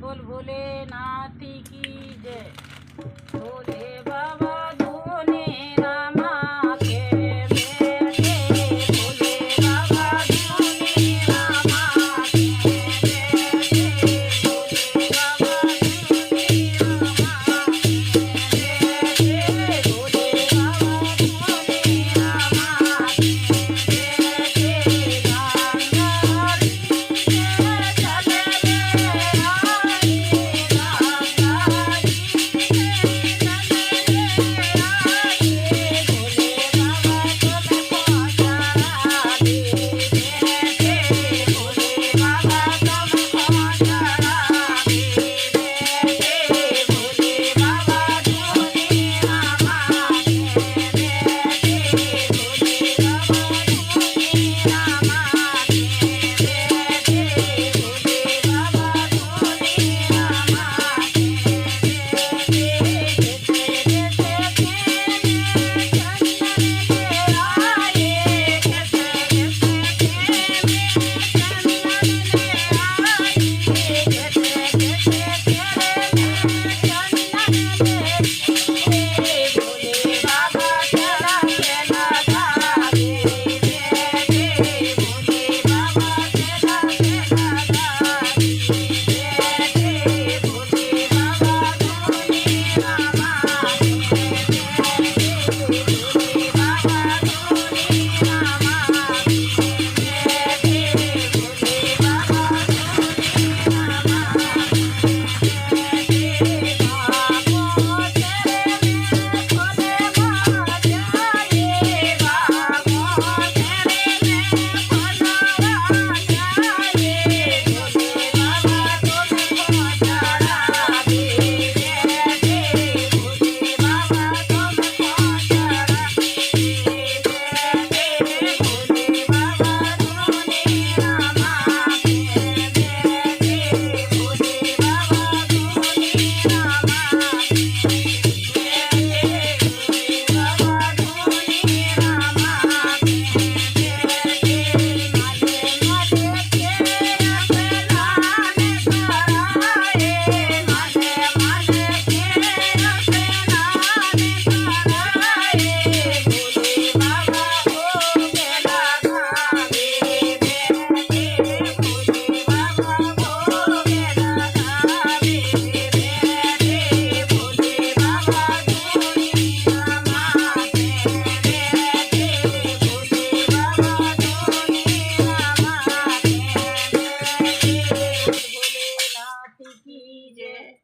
बोल भोलेनाथ की जय। भोले बाबा धोने रामा के बेटे, भोले बाबा धोने रामा के बेटे, भोले बाबा धोने रामा के बेटे, भोले बाबा धोने रामा के बेटे। गंगारी के चले आई, गंगारी के चले आई, भोले बाबा तुम्हें पहुँचा दे बेटे, भोले बाबा तुम्हें पहुँचा दे बेटे, भोले बाबा धोने रामा के बेटे, भोले बाबा धोने रामा के बेटे, भोले बाबा धोने रामा के बेटे। जैसे जैसे खेने चंदन के आए, जैसे जैसे खेने चंदन ले आई, जैसे जैसे तेरे में चंदन ले भोले बाबा चला के लगा दे बेटे, भोले बाबा चला के लगा दे बेटे, भोले बाबा धोने रामा के बेटे, भोले बाबा धोने रामा के बेटे, भोले बाबा धोने रामा के बेटे। बाबो तेरे में भोले माँ जाए, बाबो तेरे में भोला जाए, भोले बाबा तुम्हें पहुँचा दे बेटे, भोले बाबा तुम्हें पहुँचा दे बेटे, भोले बाबा धोने रामा के बेटे, भोले बाबा धोने रामा के बेटे, भोले बाबा धोने रामा के बेटे। माले माले के अपनाने कराए, माले माले के अपनाने कराए, भोले बाबा भोग लगा दे बेटे, भोले बाबा भोग लगा दे बेटे, भोले बाबा धोने रामा के बेटे, भोले बाबा धोने रामा के बेटे। भोलेनाथ की जय।